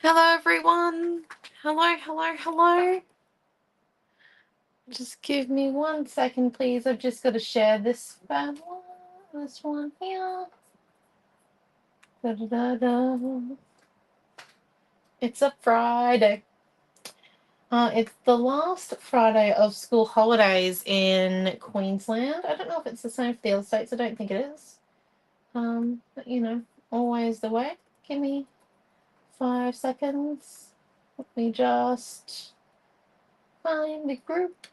Hello, everyone. Hello. Just give me 1 second, please. I've just got to share this bad one. This one here. Da-da-da-da. It's a Friday. It's the last Friday of school holidays in Queensland. I don't know if it's the same for the other states. I don't think it is. But always the way. Give me 5 seconds. Let me just find the group.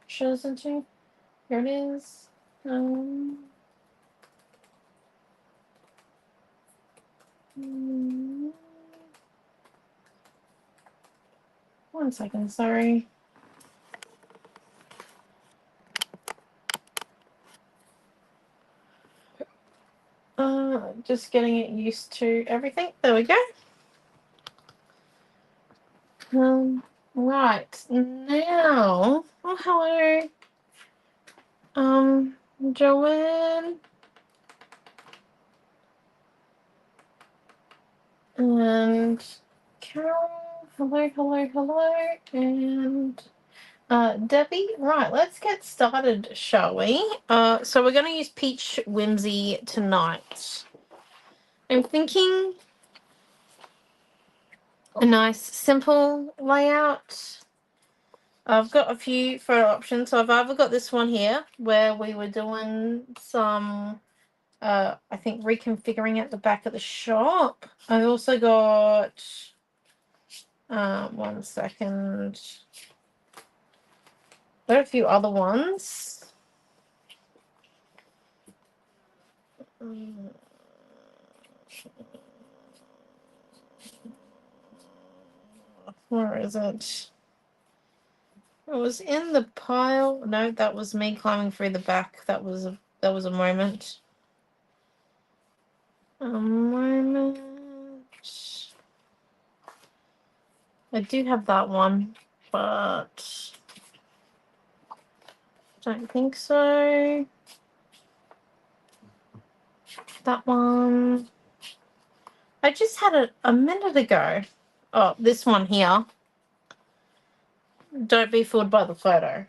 Chosen to. Here it is. 1 second, sorry. Just getting it used to everything. There we go. Right now. Oh, hello. Joanne. And Carol. Hello. And Debbie. Right, let's get started, shall we? So we're going to use Peach Whimsy tonight. I'm thinking a nice, simple layout. I've got a few photo options. So I've either got this one here where we were doing some, I think, reconfiguring at the back of the shop. I've also got, 1 second. There are a few other ones. Where is it? It was in the pile. No, that was me climbing through the back. That was a moment. I do have that one, but don't think so. That one. I just had it a minute ago. Oh, this one here. Don't be fooled by the photo.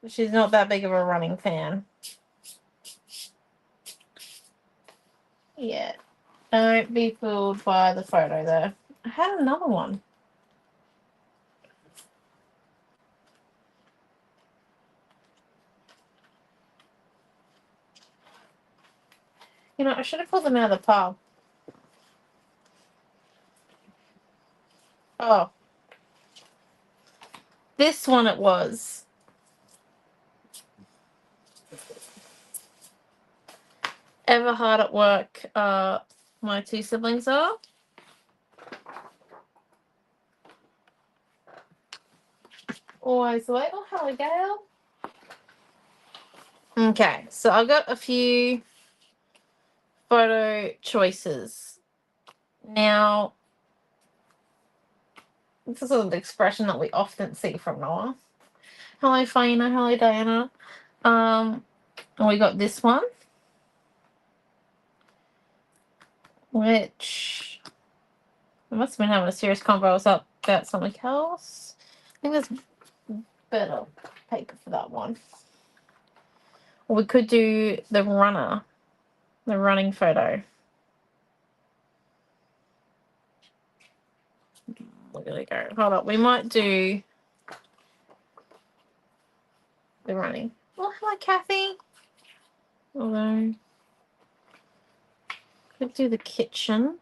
She's not that big of a running fan. Yeah. Don't be fooled by the photo there. I had another one. I should have pulled them out of the pile. Oh. This one it was. Ever hard at work, my two siblings are. Always the way. Oh, hello, Gail. Okay, so I've got a few photo choices. Now, this is an expression that we often see from Noah. Hello, Faina. Hello, Diana. We got this one, which I must have been having a serious convo about something else. I think there's better paper for that one. Or we could do the running photo. There we go. Hold up. We might do the running. Oh, hello, Kathy. Although, could do the kitchen.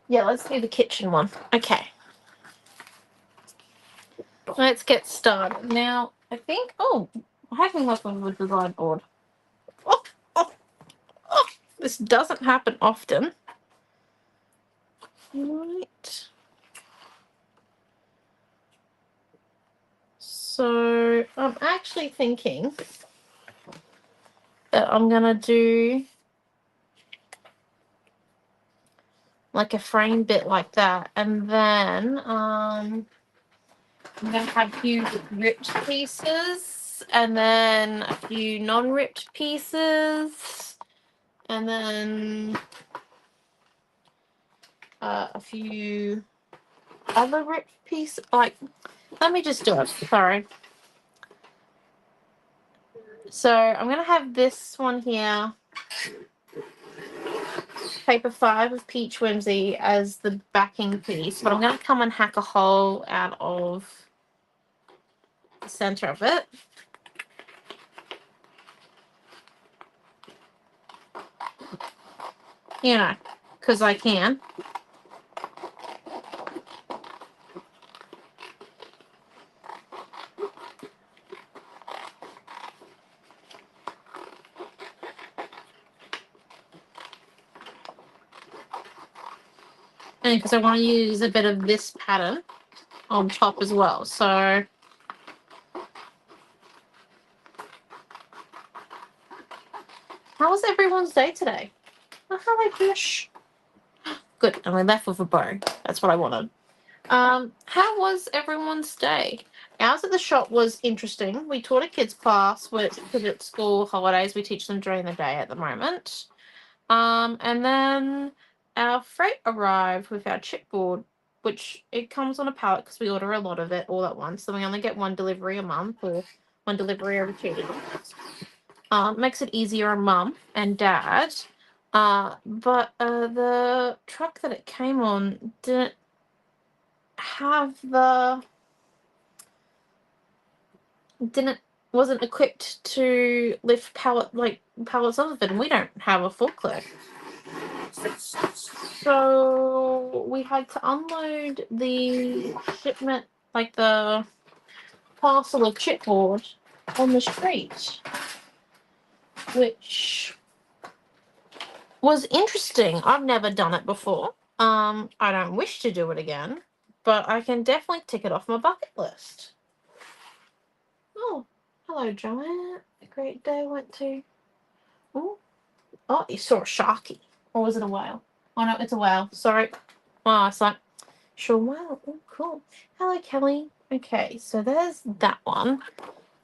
Yeah, let's do the kitchen one. Okay. Let's get started. Now, I think, I haven't left one with the design board. Oh, this doesn't happen often. Right. So, I'm actually thinking that I'm going to do like a frame bit like that. And then I'm going to have a few ripped pieces and then a few non-ripped pieces and then a few other ripped pieces. Like, let me just do it. Sorry. So I'm going to have this one here, paper 5 of Peach Whimsy, as the backing piece, but I'm going to come and hack a hole out of the center of it. You know, because I can. And because I want to use a bit of this pattern on top as well. So how was everyone's day today? Oh, hello, Fish. Good. And we left with a bow. That's what I wanted. How was everyone's day? Ours at the shop was interesting. We taught a kids class, because it's school holidays. We teach them during the day at the moment. And then our freight arrived with our chipboard, which it comes on a pallet because we order a lot of it all at once. So we only get one delivery a month or one delivery every 2 weeks. Makes it easier on mum and dad. But the truck that it came on didn't have wasn't equipped to lift pallets off of it, and we don't have a forklift. So we had to unload the shipment, like the parcel of chipboard, on the street, which was interesting. I've never done it before. I don't wish to do it again, but I can definitely tick it off my bucket list. Oh, hello, Joanne. A great day went to. Oh, you saw a sharky. Or was it a whale? Oh, no, it's a whale. Sorry. Oh, it's like, sure, whale. Oh, cool. Hello, Kelly. Okay, so there's that one.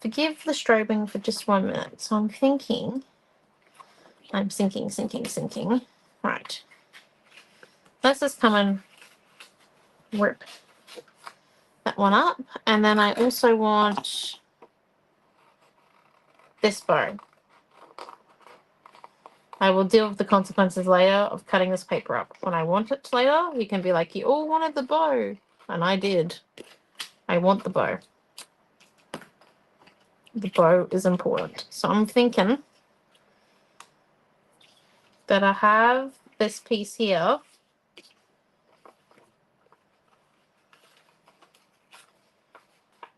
Forgive the strobing for just 1 minute. So I'm thinking. I'm sinking. Right. Let's just come and rip that one up. And then I also want this bow. I will deal with the consequences later of cutting this paper up. When I want it later, you can be like, you all wanted the bow. And I did. I want the bow. The bow is important. So I'm thinking that I have this piece here.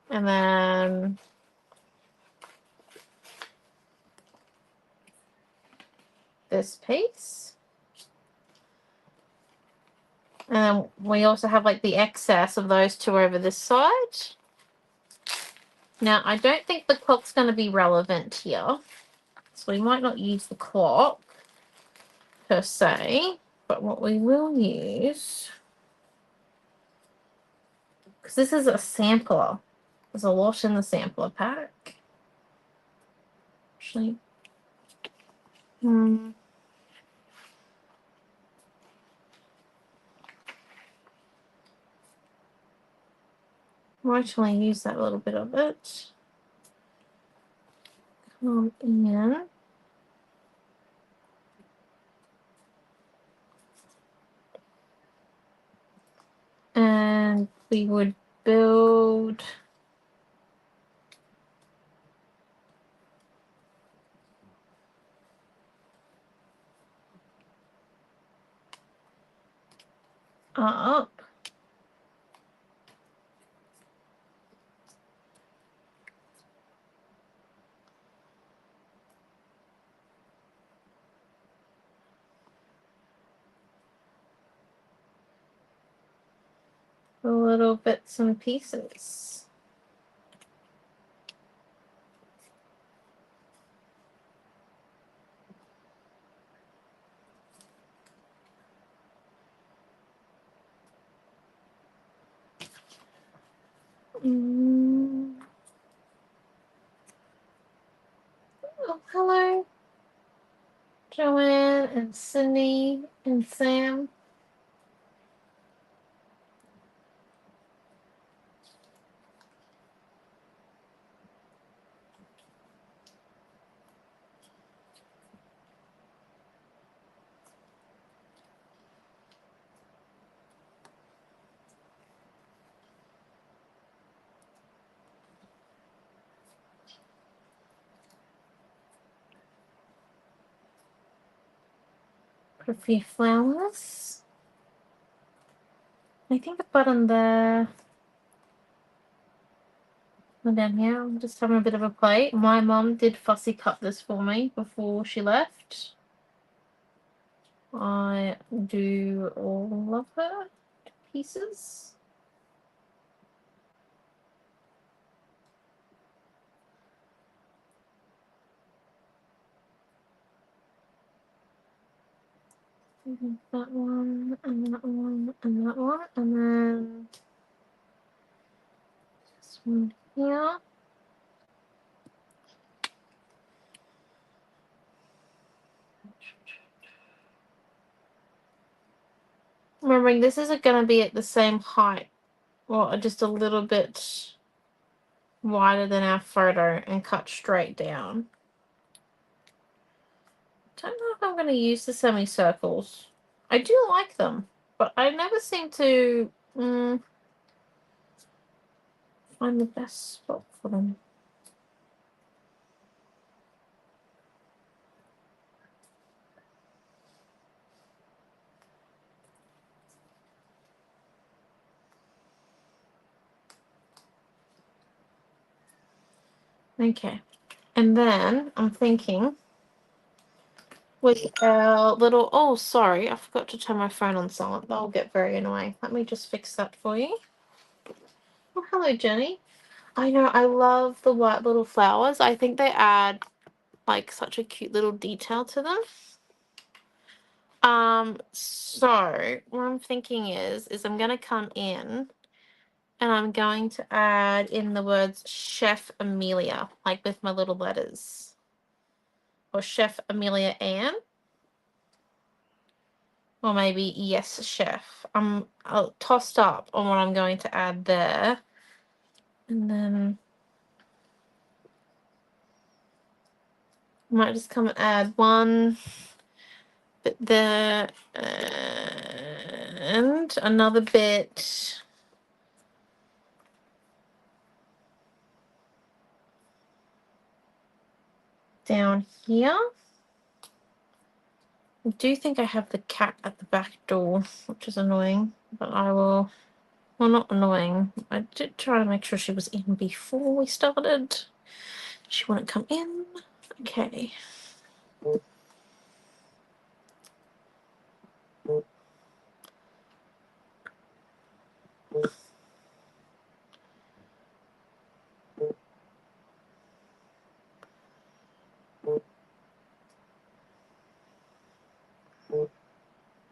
And then this piece. And then we also have like the excess of those two over this side. Now, I don't think the clock's going to be relevant here. So we might not use the clock per se. But what we will use, because this is a sampler. There's a lot in the sampler pack. Actually, might only use that little bit of it. Come in. And we would build up. Little bits and pieces. Oh, hello, Joanne and Sydney and Sam. Put a few flowers. I think the button there. And down here, I'm just having a bit of a play. My mum did fussy cut this for me before she left. I do love her to pieces. That one, and that one, and that one, and then this one here. Remembering this isn't going to be at the same height, or just a little bit wider than our photo and cut straight down. Don't know if I'm going to use the semicircles. I do like them, but I never seem to find the best spot for them. Okay, and then I'm thinking with our little, oh sorry, I forgot to turn my phone on silent. That'll get very annoying. Let me just fix that for you. Oh, hello Jenny. I know, I love the white little flowers. I think they add like such a cute little detail to them. So what I'm thinking is I'm gonna come in and I'm going to add in the words Chef Amelia, like with my little letters. Or Chef Amelia Ann. Or maybe Yes Chef. I'm tossed up on what I'm going to add there. And then I might just come and add one bit there and another bit down here. I do think I have the cat at the back door, which is annoying, but I will, well, not annoying. I did try to make sure she was in before we started. She wouldn't come in. Okay.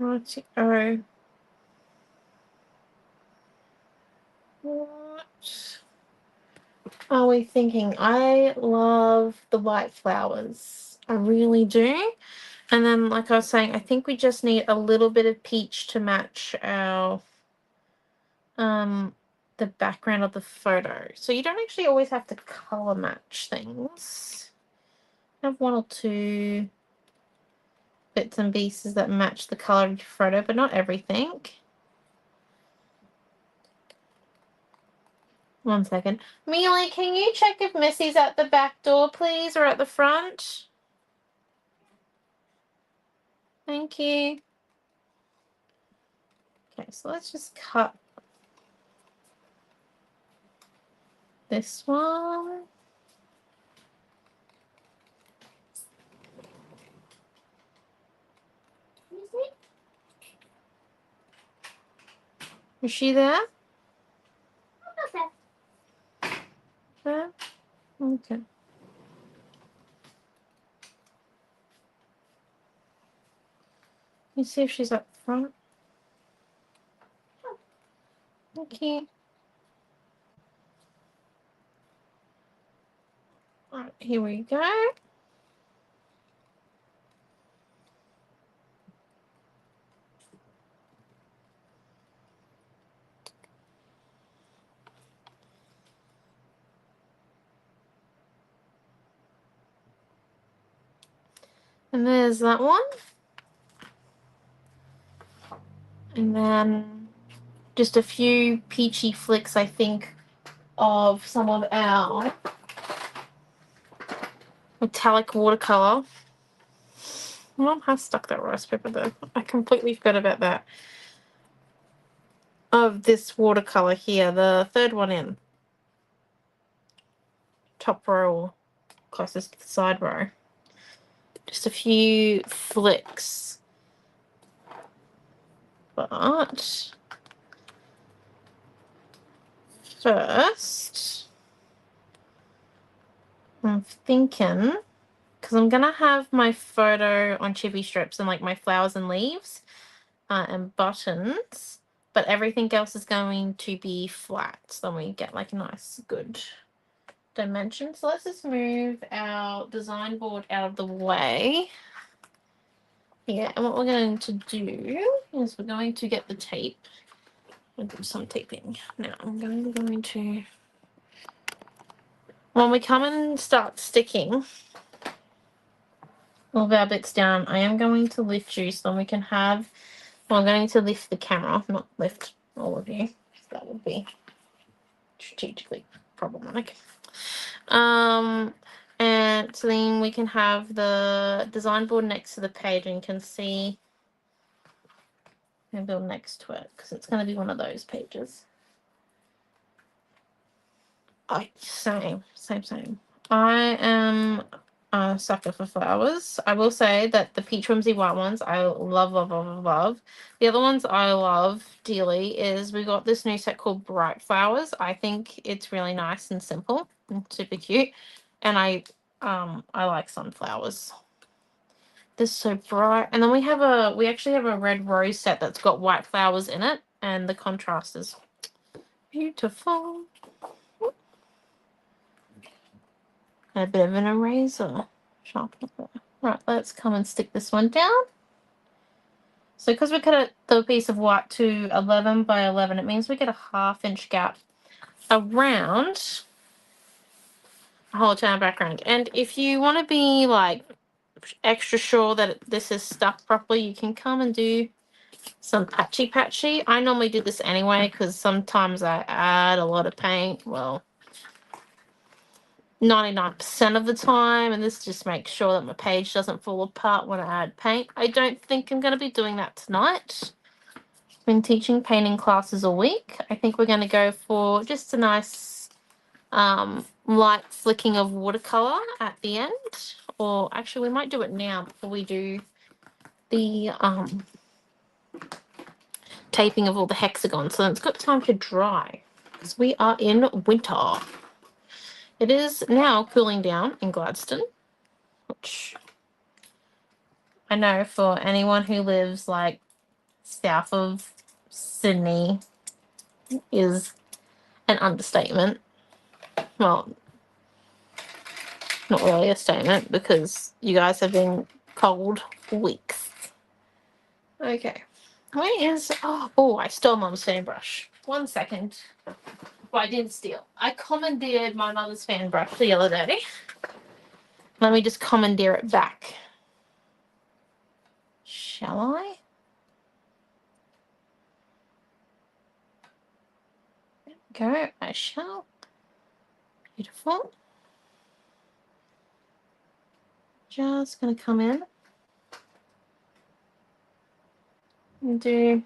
Righty-o. What are we thinking? I love the white flowers. I really do. And then, like I was saying, I think we just need a little bit of peach to match our the background of the photo. So you don't actually always have to color match things. I have one or two bits and pieces that match the color of your photo, but not everything. One second. Mealy, can you check if Missy's at the back door, please, or at the front? Thank you. Okay, so let's just cut this one. Is she there? There? Okay. Let me see if she's up front. Okay. Alright, here we go. And there's that one. And then just a few peachy flicks, I think, of some of our metallic watercolor. Mom has stuck that rice paper there. I completely forgot about that. Of this watercolor here, the third one in. Top row, closest to the side row. Just a few flicks. But first, I'm thinking, because I'm going to have my photo on chibi strips and like my flowers and leaves and buttons, but everything else is going to be flat. So then we get like a nice, good dimension. So let's just move our design board out of the way. Yeah, and what we're going to do is we're going to get the tape. I'll do some taping. Now I'm going to, when we come and start sticking all of our bits down, I am going to lift you so we can have, well, I'm going to lift the camera, not lift all of you. That would be strategically problematic. And so then we can have the design board next to the page and you can see and build next to it because it's going to be one of those pages. Oh, same. I am a sucker for flowers. I will say that the peach whimsy white ones I love, love, love, love. The other ones I love dearly is we got this new set called Bright Flowers. I think it's really nice and simple and super cute. And I like sunflowers. They're so bright. And then we actually have a red rose set that's got white flowers in it, and the contrast is beautiful. And a bit of an eraser sharpener. Right, let's come and stick this one down. So because we cut the piece of white to 11 by 11, it means we get a 1/2 inch gap around the whole entire background. And if you want to be like extra sure that this is stuck properly, you can come and do some patchy. I normally do this anyway because sometimes I add a lot of paint. Well, 99% of the time, and this just makes sure that my page doesn't fall apart when I add paint. I don't think I'm going to be doing that tonight. I've been teaching painting classes all week. I think we're going to go for just a nice light flicking of watercolor at the end. Or actually, we might do it now before we do the taping of all the hexagons, so it's got time to dry because we are in winter. It is now cooling down in Gladstone, which I know for anyone who lives like south of Sydney is an understatement. Well, not really a statement because you guys have been cold for weeks. Okay. Where is, oh, I stole Mum's fan brush. 1 second. Well, I didn't steal. I commandeered my mother's fan brush the other day. Let me just commandeer it back. Shall I? There we go. I shall. Beautiful. Just going to come in and do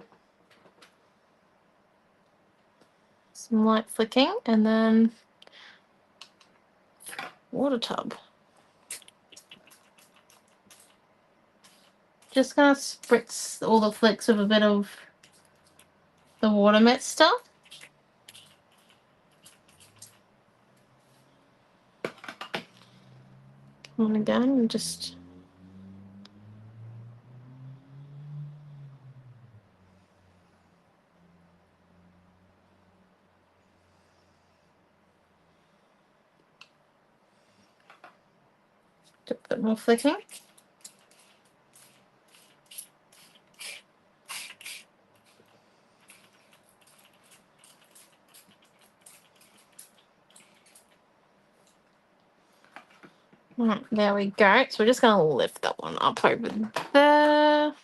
some light flicking and then water tub. Just going to spritz all the flicks with a bit of the water mixture. And again, just Do a bit more flicking. Right, there we go. So we're just going to lift that one up over there.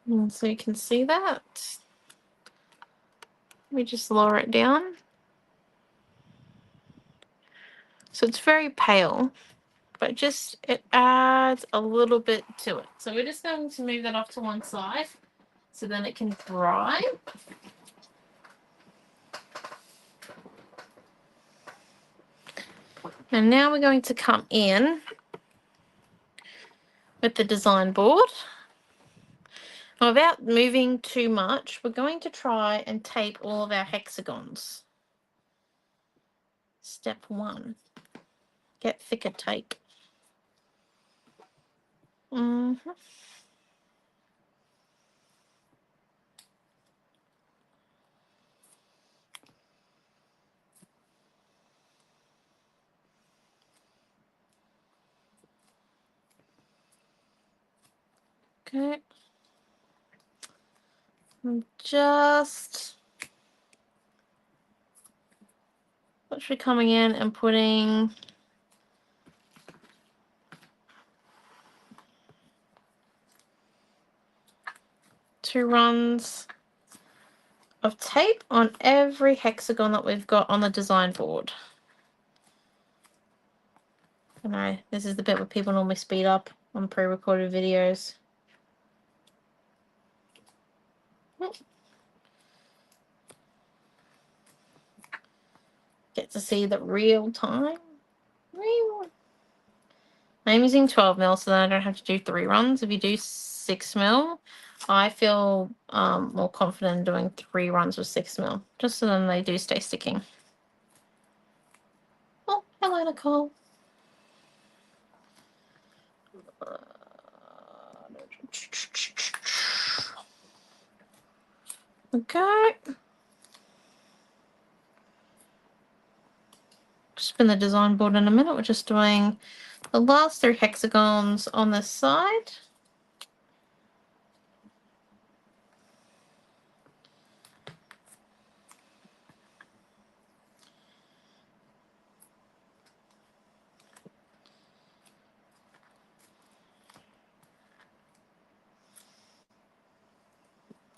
And so you can see that. We just lower it down. So it's very pale, but just it adds a little bit to it. So we're just going to move that off to one side so then it can dry. And now we're going to come in with the design board. Now, without moving too much, we're going to try and tape all of our hexagons. Step 1, get thicker tape. Okay. I'm just literally coming in and putting two runs of tape on every hexagon that we've got on the design board. I know this is the bit where people normally speed up on pre-recorded videos. Get to see the real time. I'm using 12 mil so that I don't have to do 3 runs. If you do 6 mil, I feel more confident in doing 3 runs with 6 mil, just so then they do stay sticking. Oh, hello, Nicole. Okay. Spin the design board in a minute. We're just doing the last 3 hexagons on this side.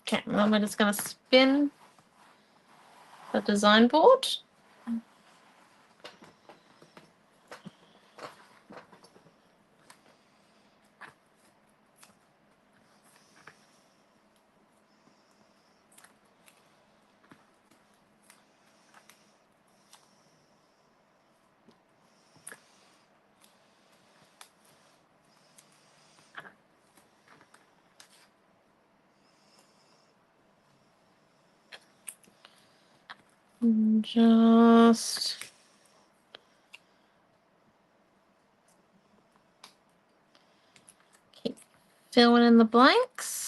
Okay, and then we're just going to spin the design board. And just keep filling in the blanks.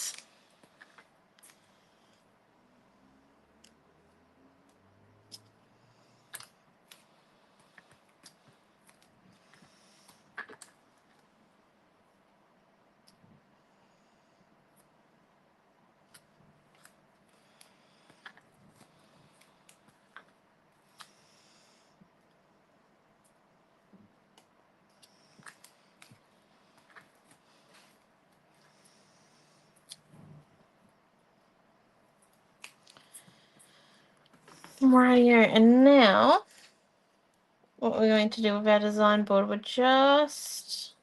Rightio, and now what we're going to do with our design board, we're just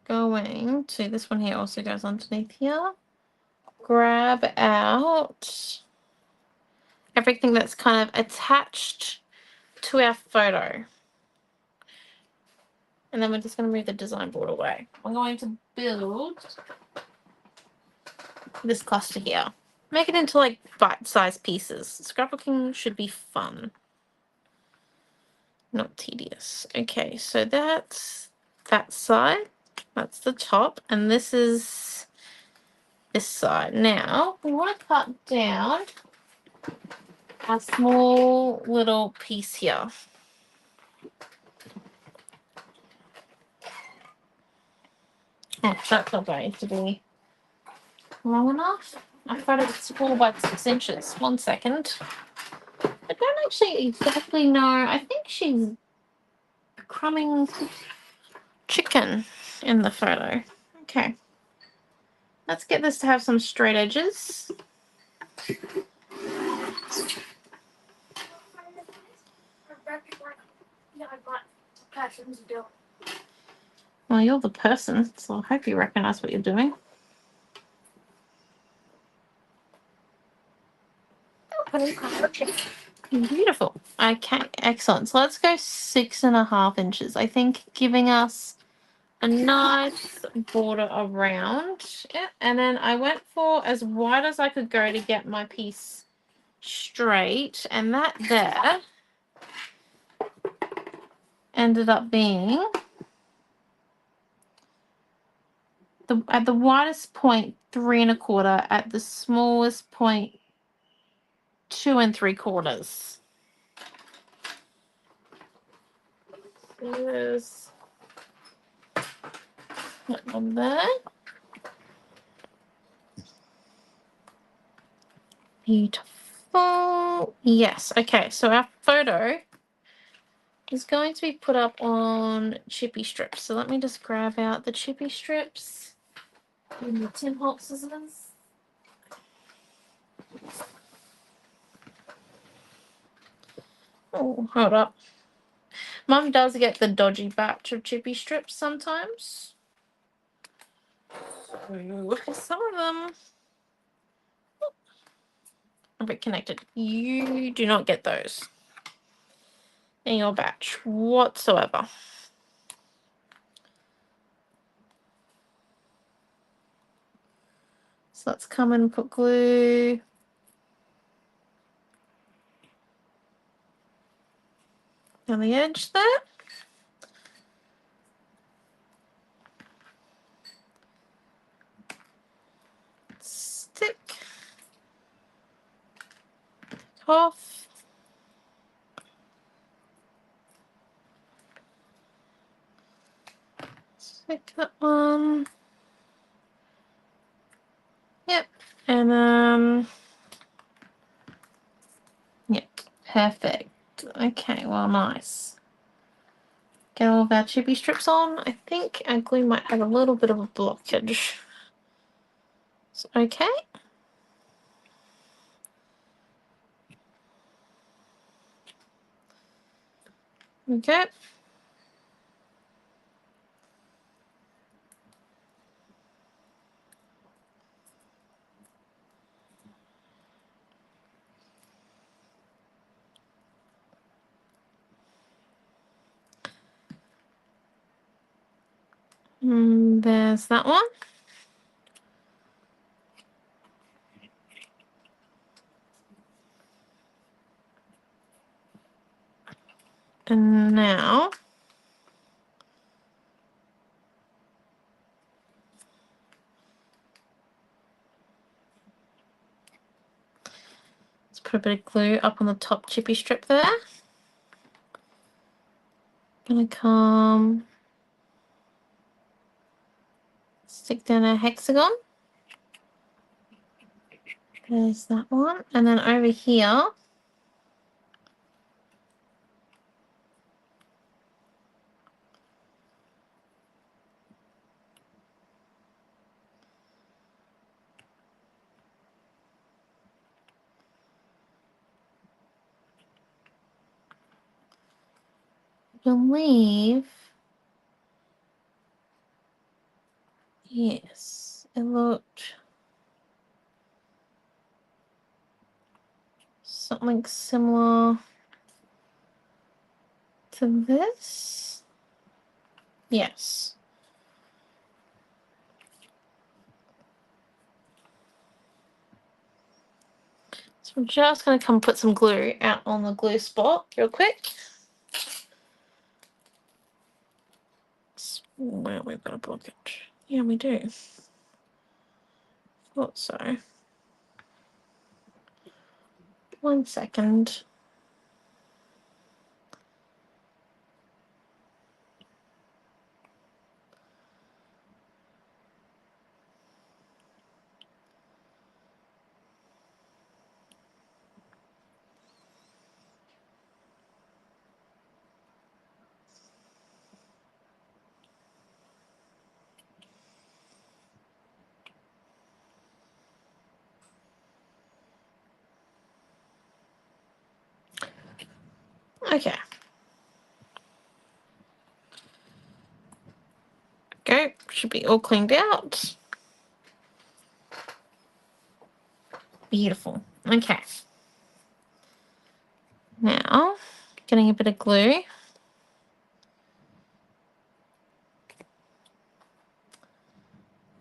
going to, this one here also goes underneath here, grab out everything that's kind of attached to our photo. And then we're just going to move the design board away. We're going to build this cluster here. Make it into like bite-sized pieces. Scrapbooking should be fun, not tedious. Okay, so that's that side. That's the top, and this is this side. Now we want to cut down a small little piece here. Oh, that's not going to be long enough. I thought it was 4 by 6 inches. 1 second. I don't actually exactly know. I think she's crumbing chicken in the photo. Okay. Let's get this to have some straight edges. Well, you're the person, so I hope you recognize what you're doing. Beautiful. Okay, excellent. So let's go 6.5 inches. I think giving us a nice border around. Yeah, and then I went for as wide as I could go to get my piece straight, and that there ended up being at the widest point 3 1/4, at the smallest point 2 3/4. There's that one there. Beautiful. Yes. Okay. So our photo is going to be put up on chippy strips. So let me just grab out the chippy strips and the Tim Holtz scissors. Oh, hold up. Mum does get the dodgy batch of chippy strips sometimes. So some of them are a bit connected. You do not get those in your batch whatsoever. So let's come and put glue on the edge there. Stick off. Stick that one. Yep. And yep, perfect. Okay, well, nice. Get all of our chippy strips on. I think our glue might have a little bit of a blockage. So, okay. Okay. There's that one. And now let's put a bit of glue up on the top chippy strip there. Gonna come stick down our hexagon. There's that one. And then over here, I believe, yes, it looked something similar to this. Yes. So I'm just going to come put some glue out on the glue spot real quick. Well, we've got a blockage. Yeah, we do. Thought so. 1 second. Okay. Go. Should be all cleaned out. Beautiful. Okay. Now, getting a bit of glue.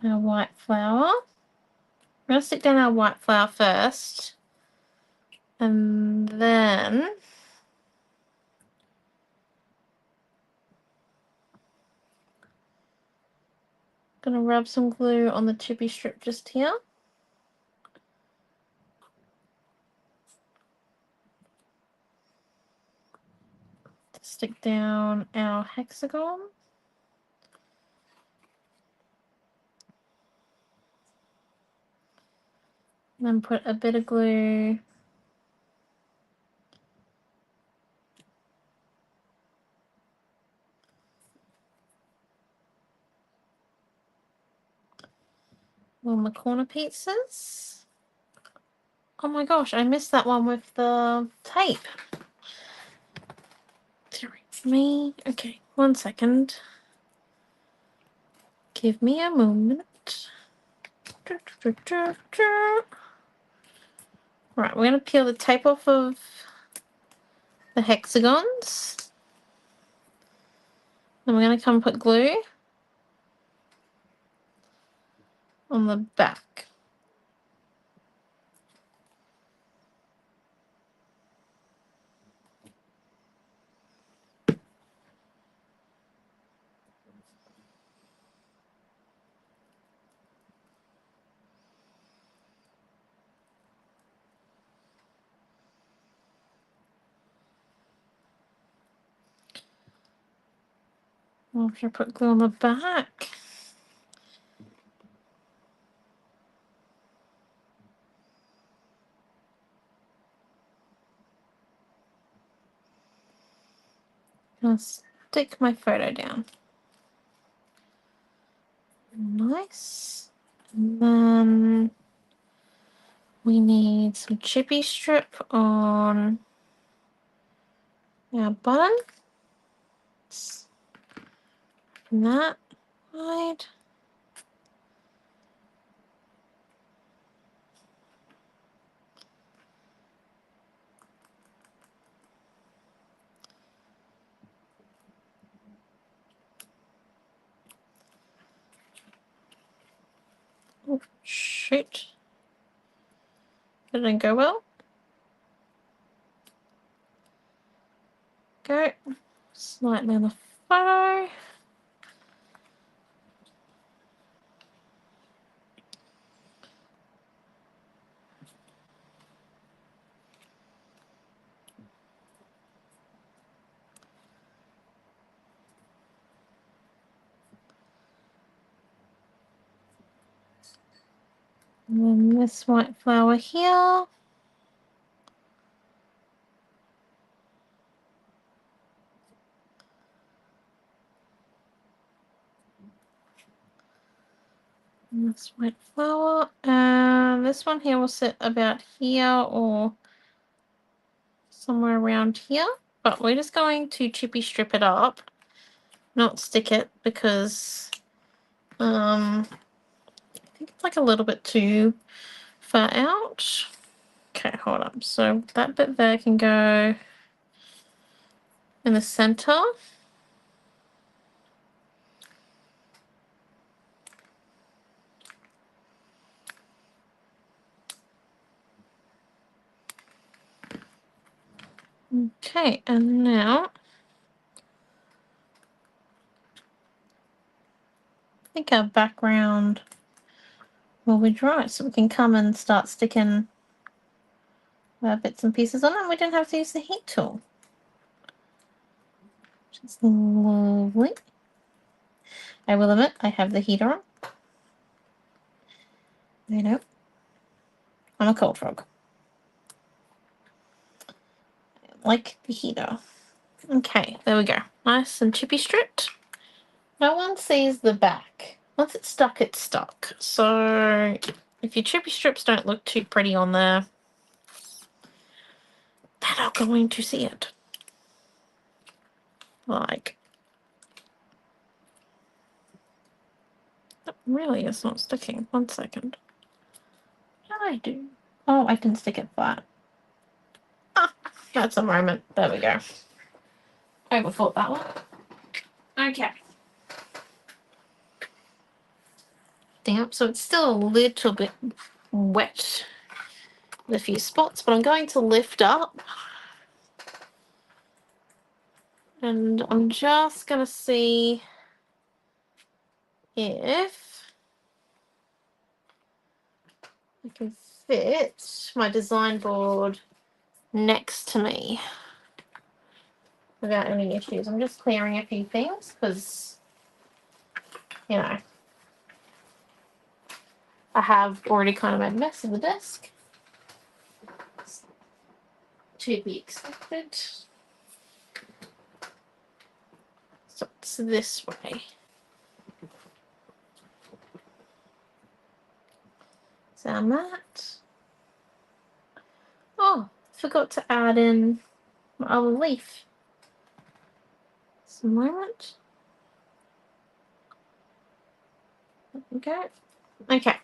Our white flour. We're going to stick down our white flour first. And then going to rub some glue on the chippy strip just here. To stick down our hexagon. And then put a bit of glue on the corner pieces. Oh my gosh, I missed that one with the tape. Me. Okay, 1 second. Give me a moment. Right, we're going to peel the tape off of the hexagons. And we're going to come put glue on the back. After I put glue on the back. I'll stick my photo down. Nice. And then we need some chippy strip on our button. From that side. Oh, shoot. That didn't go well. Go. Slightly on the photo. And then this white flower here. And this white flower. And this one here will sit about here or somewhere around here. But we're just going to chippy strip it up, not stick it, because I think it's like a little bit too far out. Okay, hold up. So that bit there can go in the center. Okay, and now I think our background will be dry, so we can come and start sticking bits and pieces on it. We don't have to use the heat tool. Which is lovely. I will admit, I have the heater on. You know, I'm a cold frog. I like the heater. Okay, there we go. Nice and chippy stripped. No one sees the back. Once it's stuck, it's stuck. So if your chippy strips don't look too pretty on there, they're not going to see it. Like, that really is not sticking. 1 second. What did I do? Oh, I didn't stick it flat. Ah, that's a moment. There we go. Overthought that one. Okay. Damp, so it's still a little bit wet in a few spots, but I'm going to lift up and I'm just going to see if I can fit my design board next to me without any issues. I'm just clearing a few things because, you know, I have already kind of made a mess of the desk. It's to be expected. So it's this way. So that. Oh, forgot to add in my other leaf. Just a moment. There we go. Okay.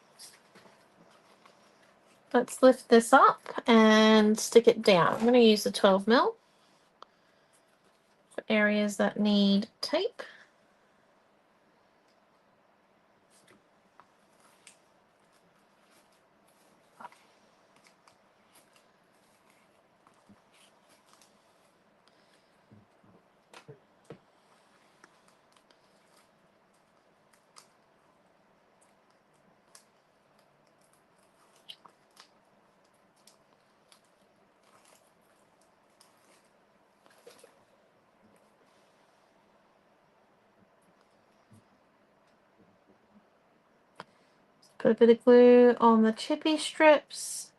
Let's lift this up and stick it down. I'm going to use the 12mm for areas that need tape. Put a bit of glue on the chippy strips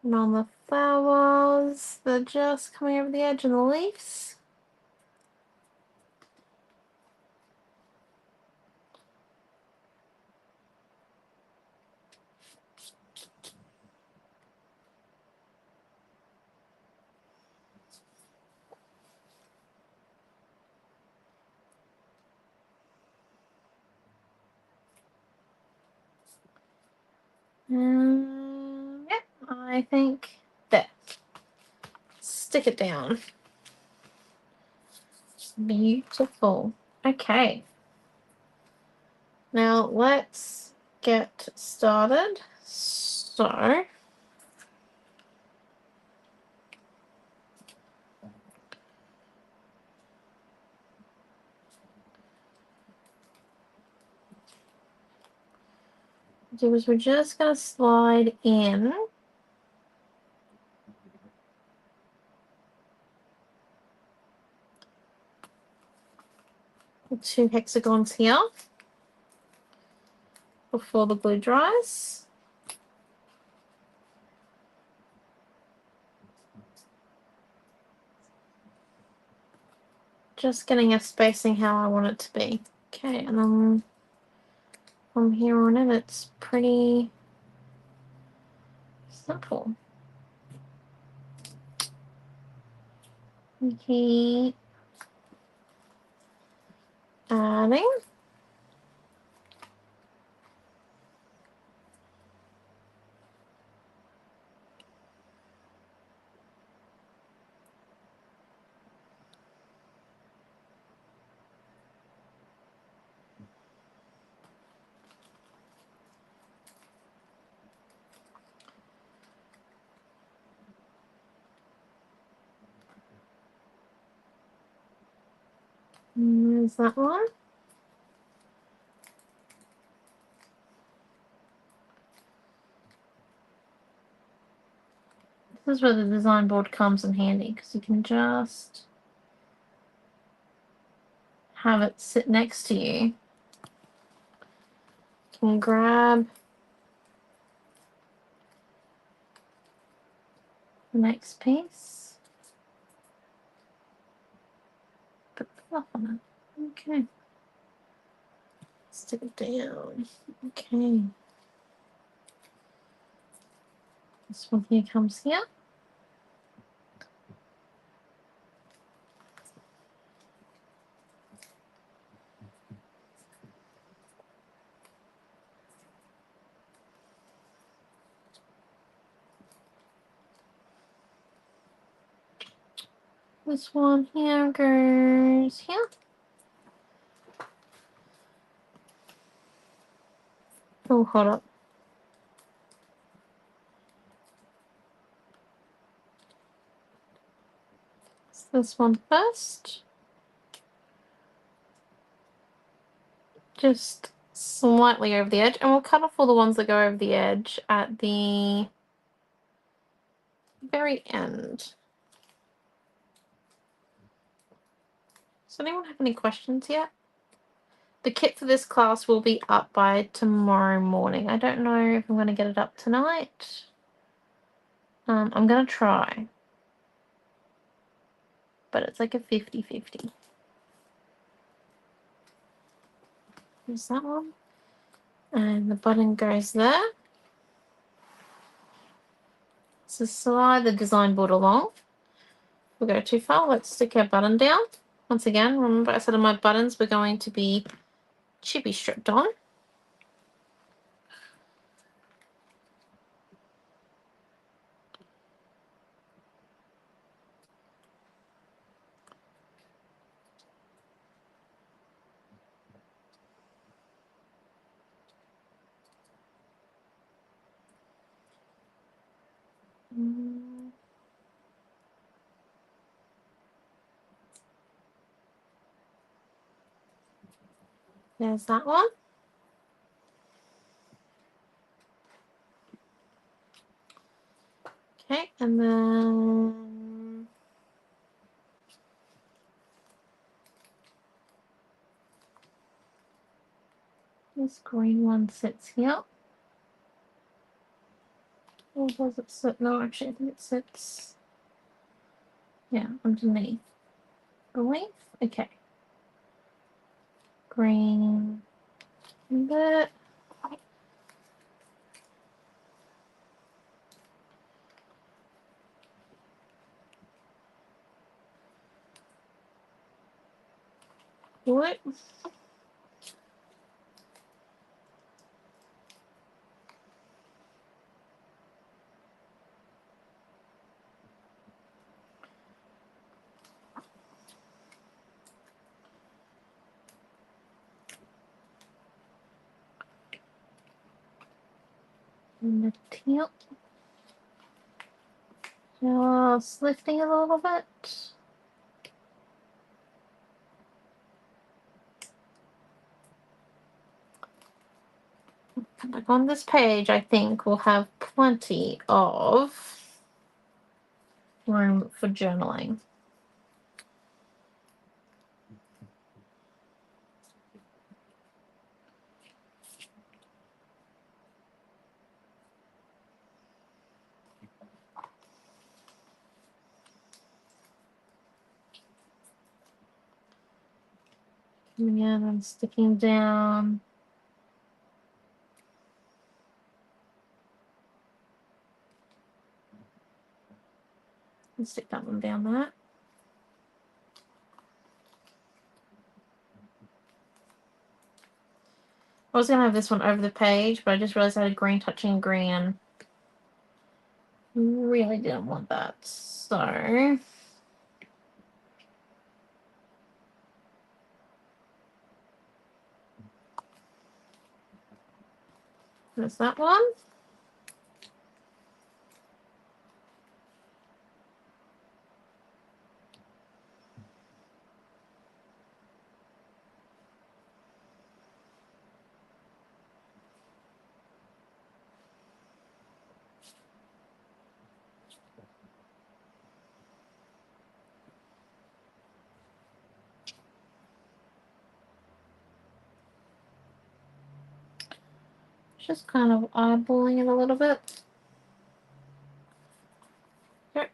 and on the flowers that are just coming over the edge and the leaves. Yeah, I think there. Stick it down. Beautiful. Okay. Now let's get started. So we're just going to slide in the 2 hexagons here before the glue dries. Just getting a spacing how I want it to be. Okay, and then from here on in, it's pretty simple. Keep adding. And there's that one. This is where the design board comes in handy, because you can just have it sit next to you. You can grab the next piece, put the fluff on it. Okay. Stick it down. Okay. This one here comes here. This one here goes here. Oh, hold up. This one first. Just slightly over the edge, and we'll cut off all the ones that go over the edge at the very end. Does anyone have any questions yet? The kit for this class will be up by tomorrow morning. I don't know if I'm going to get it up tonight. I'm going to try. But it's like a 50-50. There's that one. And the button goes there. So slide the design board along. We'll go too far. Let's stick our button down. Once again, remember I said on my buttons were going to be chippy stripped on. There's that one. Okay, and then this green one sits here. Or does it sit? No, actually, I think it sits, yeah, underneath. Believe? Okay. Green bit. What? And the tilt. Just lifting a little bit. Like on this page, I think we'll have plenty of room for journaling. Coming in and sticking down. Let's stick that one down there. I was going to have this one over the page, but I just realized I had green touching green. Really didn't want that. So there's that one. Just kind of eyeballing it a little bit. Yep.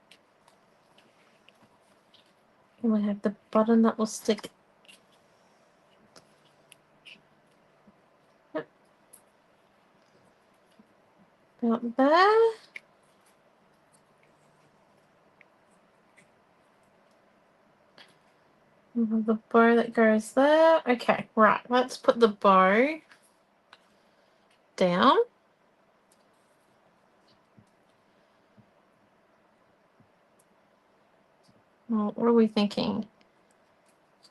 And we have the button that will stick. Yep. About there. We have the bow that goes there. Okay, right. Let's put the bow down. Well, what are we thinking?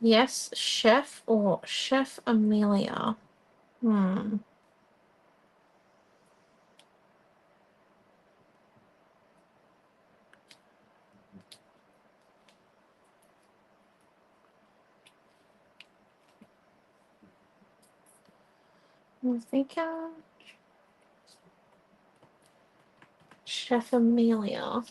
Yes, chef or Chef Amelia? I'm thinking Chef Amelia.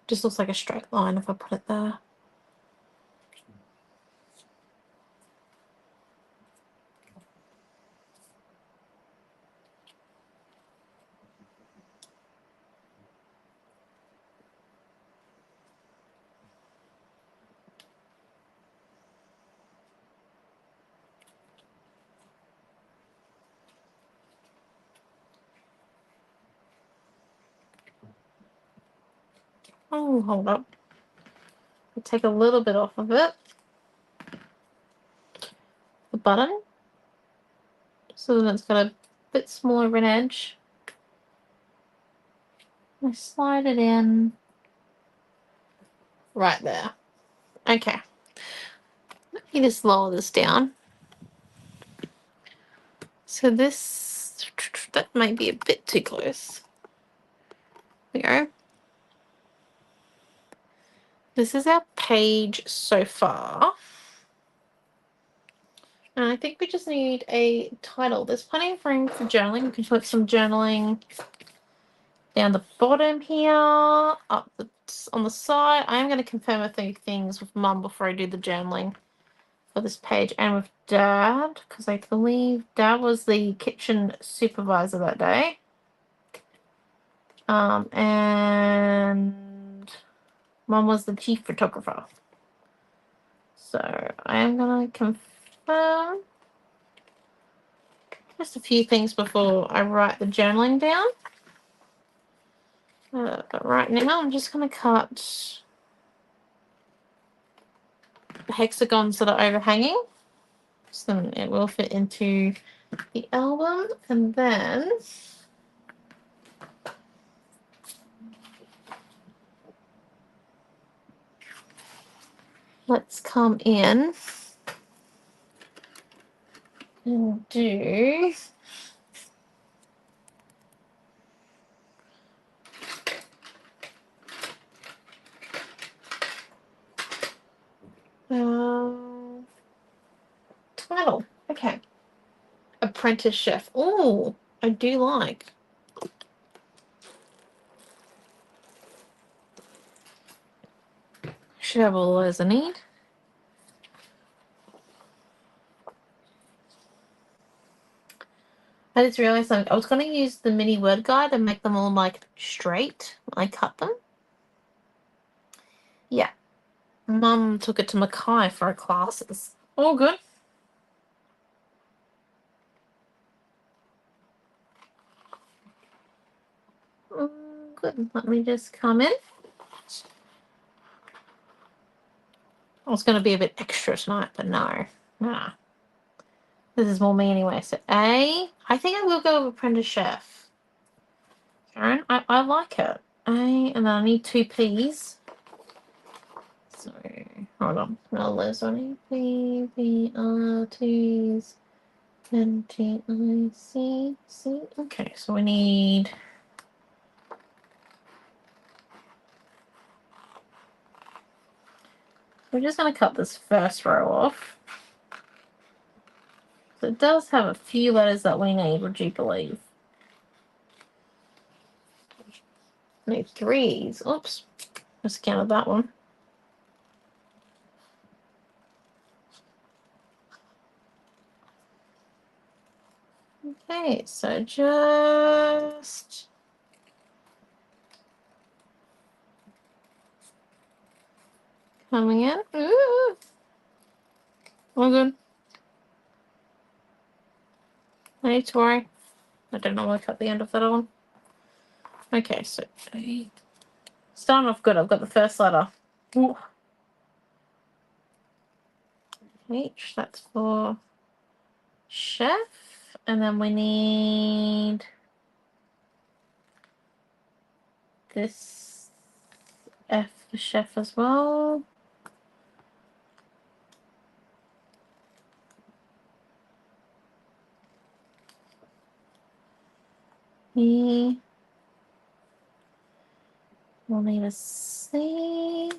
Just looks like a straight line if I put it there. Oh, hold up. I'll take a little bit off of it. The button. So that it's got a bit smaller of an edge. I slide it in right there. Okay. Let me just lower this down. So this, that might be a bit too close. There we go. This is our page so far. And I think we just need a title. There's plenty of room for journaling. We can put some journaling down the bottom here, up on the side. I am going to confirm a few things with Mum before I do the journaling for this page, and with Dad, because I believe Dad was the kitchen supervisor that day. And Mum was the chief photographer. So I am going to confirm just a few things before I write the journaling down. But right now I'm just going to cut the hexagons that are overhanging, so then it will fit into the album. And then let's come in and do title. Okay. Apprentice chef. Oh, I do like. Should have all those I need. I just realized I was going to use the mini word guide and make them all like straight when I cut them. Yeah. Mum took it to Mackay for her classes. All good. Good. Let me just come in. I was going to be a bit extra tonight, but no. Nah. This is more me anyway. So A, I think I will go with Apprentice Chef. Karen, I like it. A, and then I need 2 P's. So, hold on. I'll list on E, P, P, R, T's, N, T, I, C, C. Okay, so we need... We're just going to cut this first row off. So it does have a few letters that we need, would you believe? No, threes. Oops. Just counted that one. Okay, so just coming in. Ooh. All good. No need to worry. I don't know why I cut the end of that one. Okay, so starting off good. I've got the first letter. Ooh. H, that's for chef. And then we need this F for chef as well. E. We'll need a C.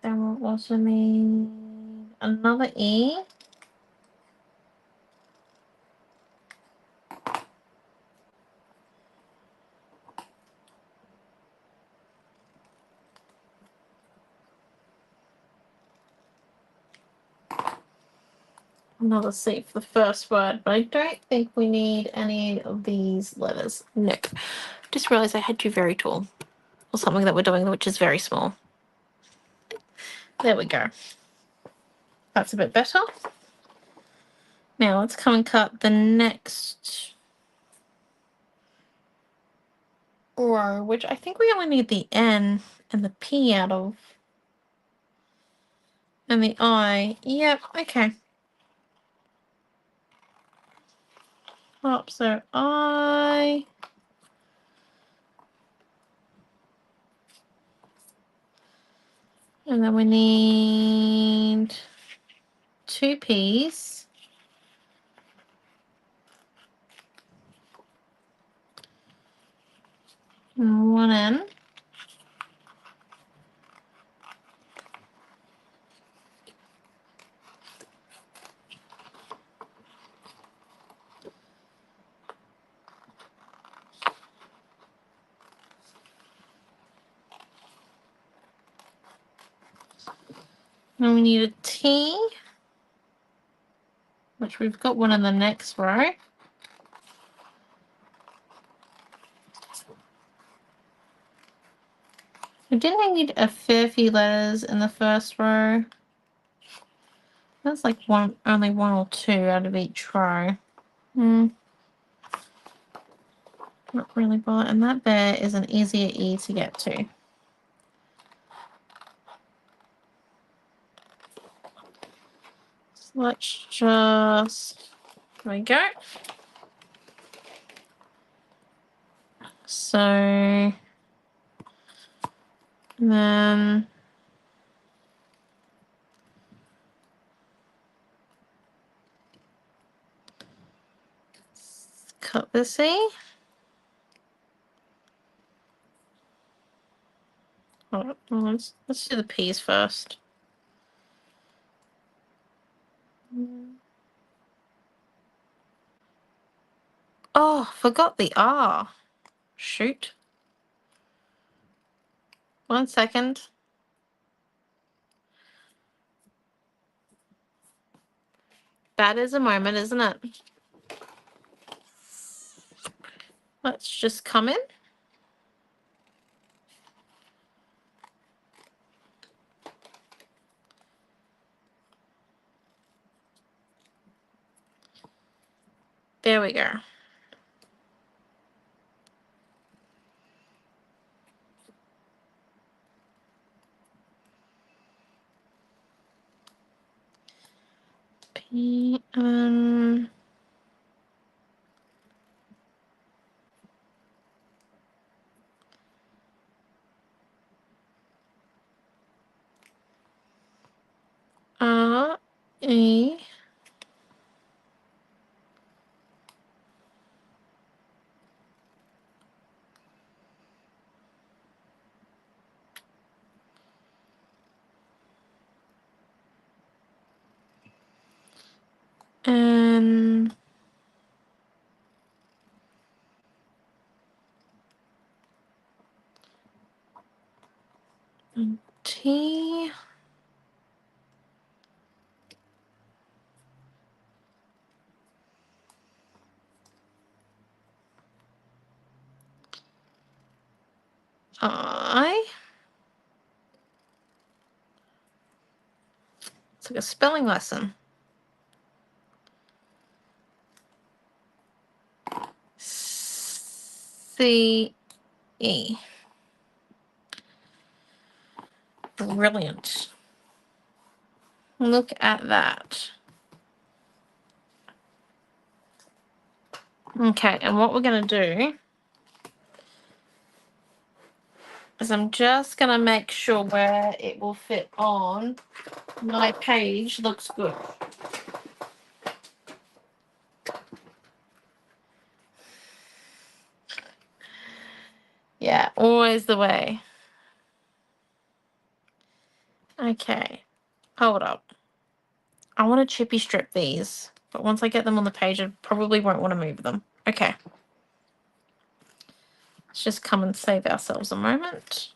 Then we'll also need another E. Another C for the first word, but I don't think we need any of these letters. Nope. Just realised I had you very tall. Or something that we're doing which is very small. There we go. That's a bit better. Now let's come and cut the next row, which I think we only need the N and the P out of. And the I. Yep, okay. Up, so I. And then we need 2 P's. And 1 N. And we need a T, which we've got one in the next row. We didn't need a fair few letters in the first row. That's like only 1 or 2 out of each row. Not really bothered. And that there is an easier E to get to. So let's just, there we go. So then cut this E. Oh, let's do the P's first. Oh, forgot the R. Shoot. 1 second. That is a moment, isn't it? Let's just come in. There we go. P, R, E, T. I. It's like a spelling lesson. C. E. Brilliant. Look at that. Okay, and what we're going to do is I'm just going to make sure where it will fit on my page looks good. Yeah, always the way. Okay, hold up. I want to chippy strip these, but once I get them on the page, I probably won't want to move them. Okay. Let's just come and save ourselves a moment.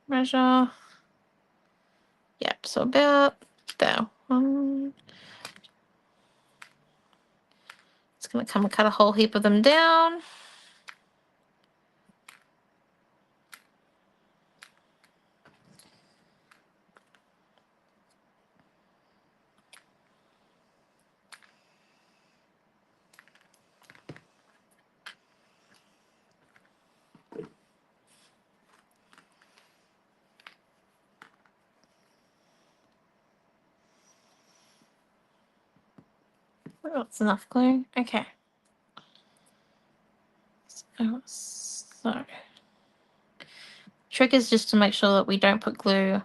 Measure. Yep, so about there. It's going to come and cut a whole heap of them down. Oh, that's enough glue. Okay. So, trick is just to make sure that we don't put glue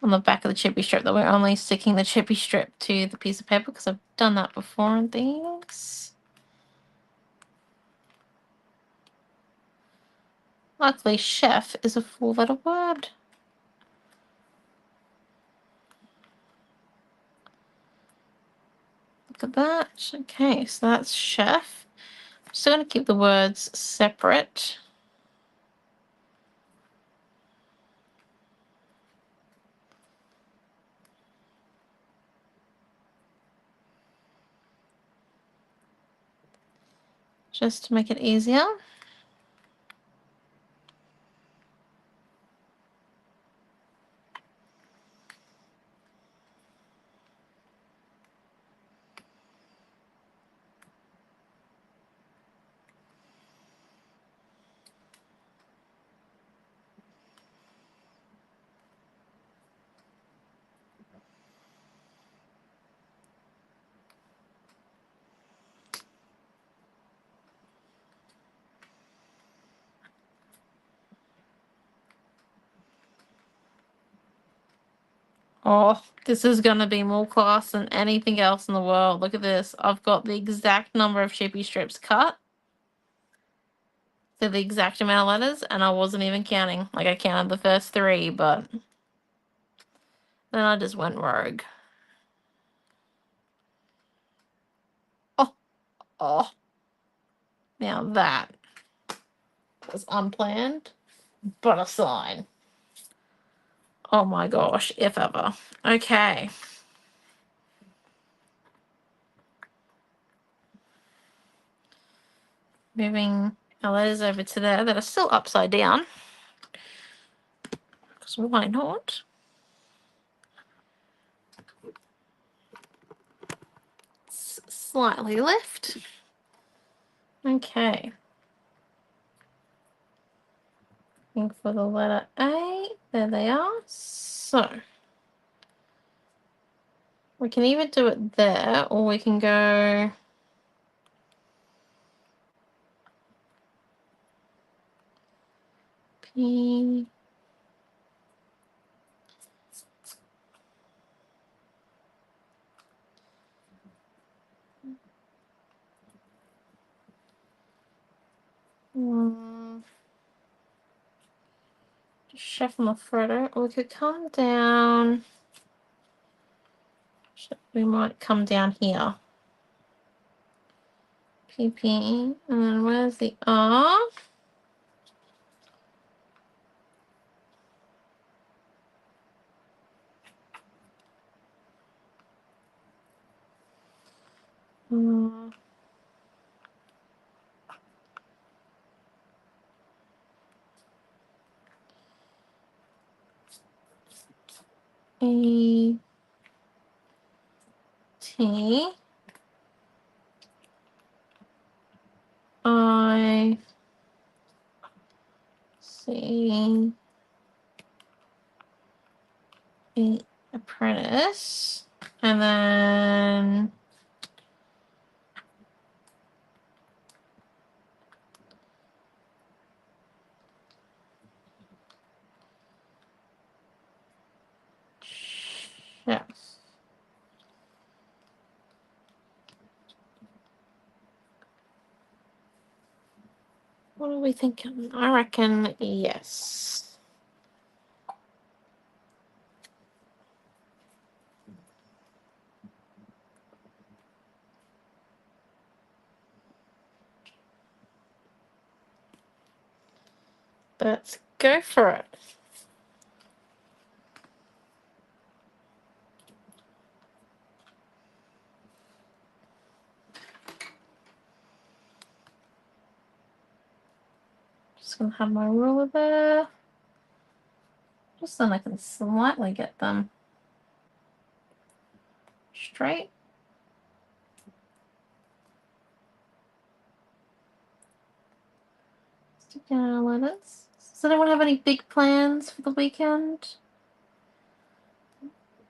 on the back of the chippy strip, that we're only sticking the chippy strip to the piece of paper, because I've done that before on things. Luckily, chef is a 4-letter word. Look at that. Okay, so that's chef. I'm still going to keep the words separate. Just to make it easier. Oh, this is going to be more class than anything else in the world. Look at this. I've got the exact number of chippy strips cut. They're the exact amount of letters, and I wasn't even counting. Like, I counted the first 3, but then I just went rogue. Oh. Now that was unplanned, but a sign. Oh my gosh, if ever. Okay. Moving our letters over to there that are still upside down. Because why not? Slightly left. Okay. Looking for the letter A. There they are. So we can either do it there, or we can go P. Chef on the photo, or we could come down. We might come down here. PP, and then where's the R? E T I C E apprentice, and then chef. What are we thinking? I reckon yes. Let's go for it. Just gonna have my ruler there. Just so I can slightly get them straight. Stick down our letters. Does anyone have any big plans for the weekend?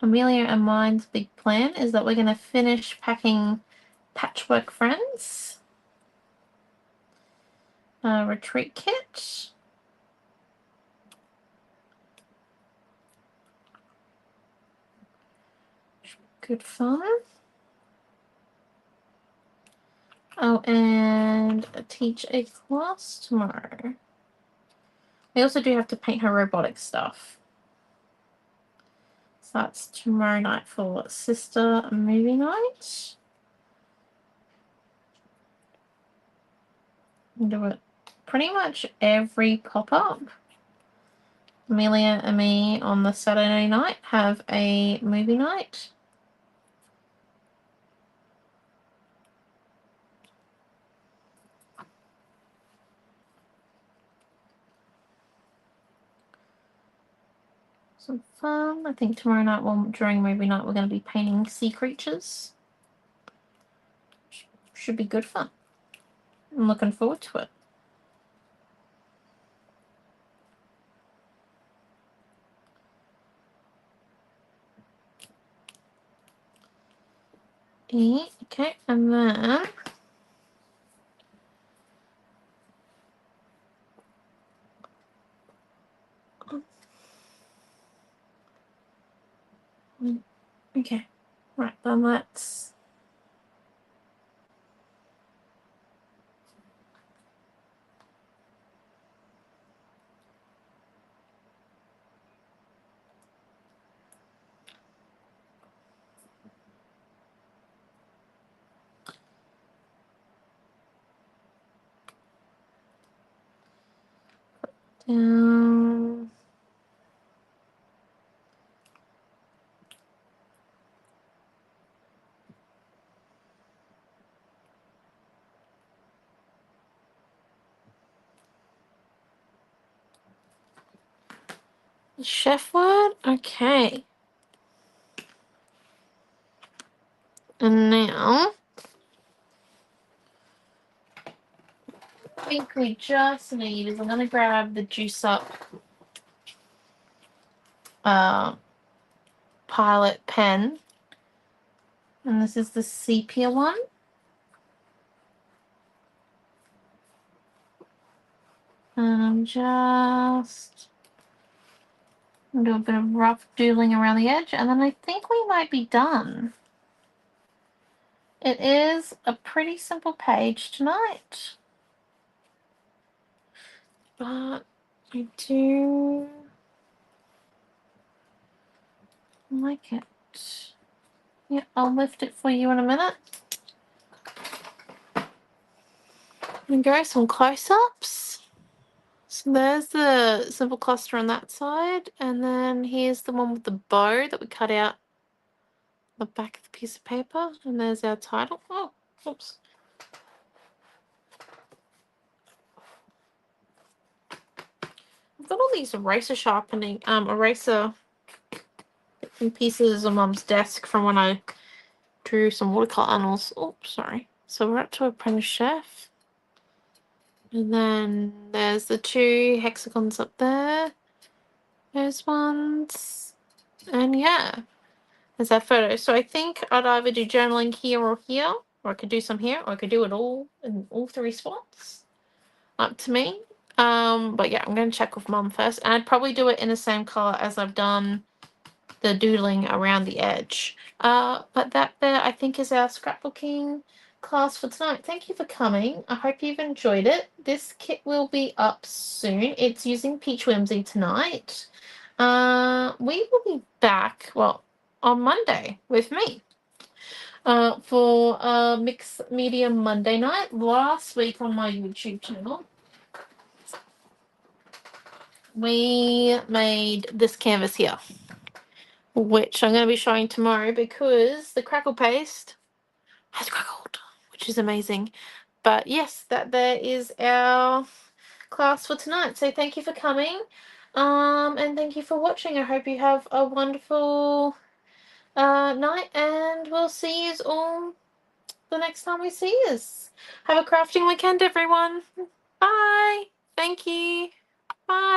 Amelia and mine's big plan is that we're going to finish packing Patchwork Friends, retreat kit, good fun. Oh, and teach a class tomorrow. We also do have to paint her robotic stuff. So that's tomorrow night for sister movie night. We'll do it pretty much every pop-up. Amelia and me on the Saturday night have a movie night. Some fun. I think tomorrow night, during movie night, we're going to be painting sea creatures. Should be good fun. I'm looking forward to it. Okay, and then okay, right, then let's down. Chef word? Okay. And now I think we just need is I'm going to grab the juice up Pilot pen. And this is the sepia one. And I'm just do a bit of rough doodling around the edge, and then I think we might be done. It is a pretty simple page tonight, but I do like it. Yeah, I'll lift it for you in a minute. And go some close-ups. So there's the simple cluster on that side, and then here's the one with the bow that we cut out the back of the piece of paper, and there's our title. Oh, Oops. I've got all these eraser pieces on Mum's desk from when I drew some watercolor animals. Oops, sorry. So we're up to Apprentice Chef. And then there's the 2 hexagons up there. There's ones. And yeah, there's that photo. So I think I'd either do journaling here or here, or I could do some here, or I could do it all in all 3 spots. Up to me. But yeah, I'm going to check with Mum first. And I'd probably do it in the same color as I've done the doodling around the edge. But that there, I think, is our scrapbooking class for tonight. Thank you for coming. I hope you've enjoyed it. This kit will be up soon. It's using Peach Whimsy tonight. We will be back, well, on Monday with me. For Mixed Media Monday night. Last week on my YouTube channel, we made this canvas here, which I'm going to be showing tomorrow because the crackle paste has crackled, which is amazing. But yes, that there is our class for tonight. So thank you for coming, and thank you for watching. I hope you have a wonderful night, and we'll see you all the next time we see you. Have a crafting weekend, everyone. Bye. Thank you. Bye.